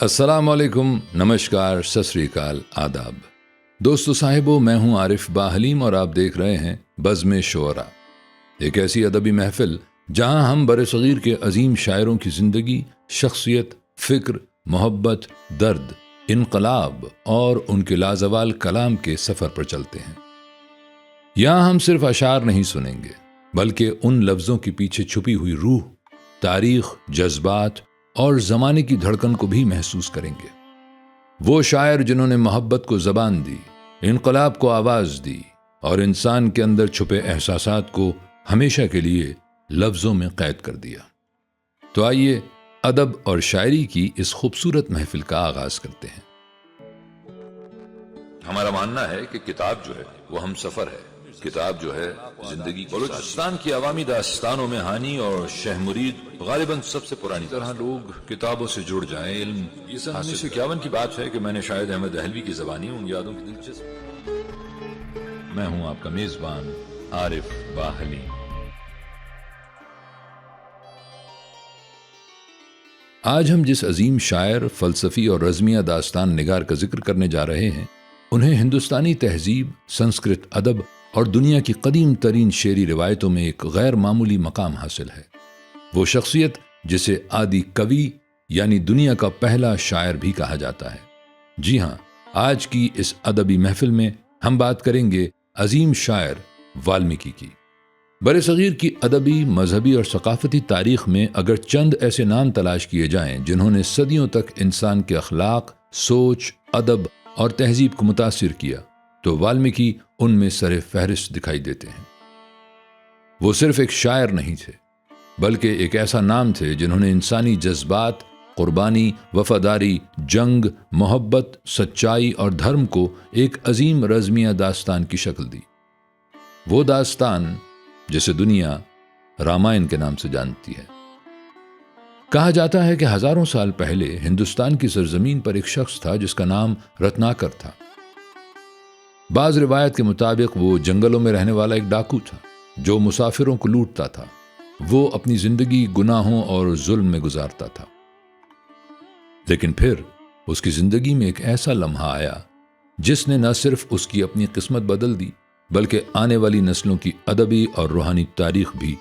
السلام علیکم، نمشکار، ست سری اکال، آداب دوستو صاحبو، میں ہوں عارف باحلیم اور آپ دیکھ رہے ہیں بزم شعرا، ایک ایسی ادبی محفل جہاں ہم برصغیر کے عظیم شاعروں کی زندگی، شخصیت، فکر، محبت، درد، انقلاب اور ان کے لازوال کلام کے سفر پر چلتے ہیں۔ یہاں ہم صرف اشعار نہیں سنیں گے بلکہ ان لفظوں کے پیچھے چھپی ہوئی روح، تاریخ، جذبات اور زمانے کی دھڑکن کو بھی محسوس کریں گے۔ وہ شاعر جنہوں نے محبت کو زبان دی، انقلاب کو آواز دی اور انسان کے اندر چھپے احساسات کو ہمیشہ کے لیے لفظوں میں قید کر دیا۔ تو آئیے ادب اور شاعری کی اس خوبصورت محفل کا آغاز کرتے ہیں۔ ہمارا ماننا ہے کہ کتاب جو ہے وہ ہم سفر ہے، کتاب جو ہے زندگی کی۔ بلوچستان کی عوامی داستانوں میں ہانی اور شہ مرید غالباً سب سے پرانی طرح لوگ کتابوں سے جڑ جائیں، علم۔ یہ سن 1951 کی بات ہے کہ میں نے شاید احمد دہلوی کی زبانی ان یادوں کی دلچسپ۔ میں ہوں آپ کا میزبان عارف باحلیم۔ آج ہم جس عظیم شاعر، فلسفی اور رزمیہ داستان نگار کا ذکر کرنے جا رہے ہیں، انہیں ہندوستانی تہذیب، سنسکرت ادب اور دنیا کی قدیم ترین شعری روایتوں میں ایک غیر معمولی مقام حاصل ہے۔ وہ شخصیت جسے آدی کوی یعنی دنیا کا پہلا شاعر بھی کہا جاتا ہے۔ جی ہاں، آج کی اس ادبی محفل میں ہم بات کریں گے عظیم شاعر والمیکی کی۔ برصغیر کی ادبی، مذہبی اور ثقافتی تاریخ میں اگر چند ایسے نام تلاش کیے جائیں جنہوں نے صدیوں تک انسان کے اخلاق، سوچ، ادب اور تہذیب کو متاثر کیا، تو والمیکی ان میں سر فہرست دکھائی دیتے ہیں۔ وہ صرف ایک شاعر نہیں تھے بلکہ ایک ایسا نام تھے جنہوں نے انسانی جذبات، قربانی، وفاداری، جنگ، محبت، سچائی اور دھرم کو ایک عظیم رزمیہ داستان کی شکل دی۔ وہ داستان جسے دنیا رامائن کے نام سے جانتی ہے۔ کہا جاتا ہے کہ ہزاروں سال پہلے ہندوستان کی سرزمین پر ایک شخص تھا جس کا نام رتناکر تھا۔ بعض روایت کے مطابق وہ جنگلوں میں رہنے والا ایک ڈاکو تھا جو مسافروں کو لوٹتا تھا۔ وہ اپنی زندگی گناہوں اور ظلم میں گزارتا تھا، لیکن پھر اس کی زندگی میں ایک ایسا لمحہ آیا جس نے نہ صرف اس کی اپنی قسمت بدل دی بلکہ آنے والی نسلوں کی ادبی اور روحانی تاریخ بھی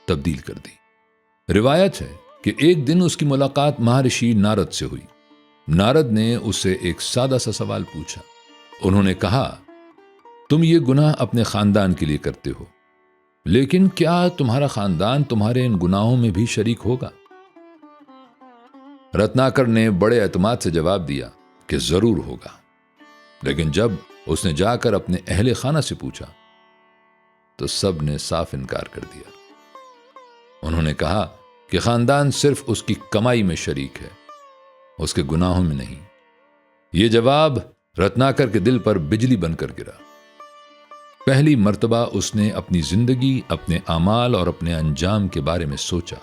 تبدیل کر دی۔ روایت ہے کہ ایک دن اس کی ملاقات مہارشی نارد سے ہوئی۔ نارد نے اس سے ایک سادہ سا سوال پوچھا۔ انہوں نے کہا، تم یہ گناہ اپنے خاندان کے لیے کرتے ہو، لیکن کیا تمہارا خاندان تمہارے ان گناہوں میں بھی شریک ہوگا؟ رتناکر نے بڑے اعتماد سے جواب دیا کہ ضرور ہوگا، لیکن جب اس نے جا کر اپنے اہل خانہ سے پوچھا تو سب نے صاف انکار کر دیا۔ انہوں نے کہا کہ خاندان صرف اس کی کمائی میں شریک ہے، اس کے گناہوں میں نہیں۔ یہ جواب رتناکر کے دل پر بجلی بن کر گرا۔ پہلی مرتبہ اس نے اپنی زندگی، اپنے اعمال اور اپنے انجام کے بارے میں سوچا،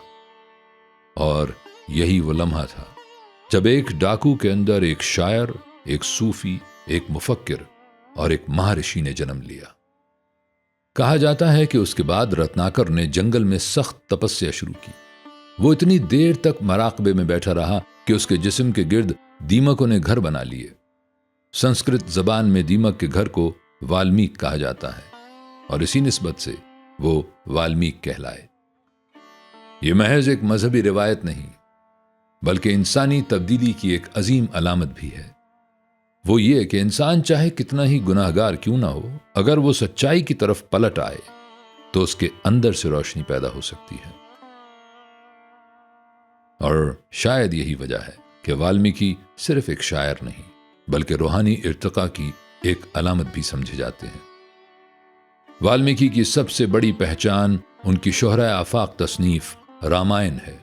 اور یہی وہ لمحہ تھا جب ایک ڈاکو کے اندر ایک شاعر، ایک صوفی، ایک مفکر اور ایک مہارشی نے جنم لیا۔ کہا جاتا ہے کہ اس کے بعد رتناکر نے جنگل میں سخت تپسیا شروع کی۔ وہ اتنی دیر تک مراقبے میں بیٹھا رہا کہ اس کے جسم کے گرد دیمکوں نے گھر بنا لیے۔ سنسکرت زبان میں دیمک کے گھر کو والمیک کہا جاتا ہے اور اسی نسبت سے وہ والمیک کہلائے۔ یہ محض ایک مذہبی روایت نہیں بلکہ انسانی تبدیلی کی ایک عظیم علامت بھی ہے۔ وہ یہ کہ انسان چاہے کتنا ہی گناہگار کیوں نہ ہو، اگر وہ سچائی کی طرف پلٹ آئے تو اس کے اندر سے روشنی پیدا ہو سکتی ہے۔ اور شاید یہی وجہ ہے کہ والمیکی صرف ایک شاعر نہیں بلکہ روحانی ارتقاء کی ایک علامت بھی سمجھے جاتے ہیں۔ والمیکی کی سب سے بڑی پہچان ان کی شہرۂ آفاق تصنیف رامائن ہے۔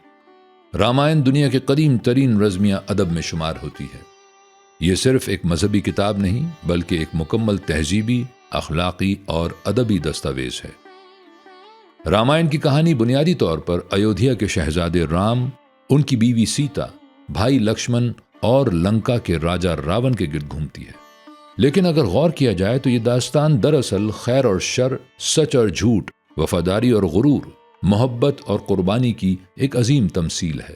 رامائن دنیا کے قدیم ترین رزمیہ ادب میں شمار ہوتی ہے۔ یہ صرف ایک مذہبی کتاب نہیں بلکہ ایک مکمل تہذیبی، اخلاقی اور ادبی دستاویز ہے۔ رامائن کی کہانی بنیادی طور پر ایودھیا کے شہزادے رام، ان کی بیوی سیتا، بھائی لکشمن اور لنکا کے راجہ راون کے گرد گھومتی ہے۔ لیکن اگر غور کیا جائے تو یہ داستان دراصل خیر اور شر، سچ اور جھوٹ، وفاداری اور غرور، محبت اور قربانی کی ایک عظیم تمثیل ہے۔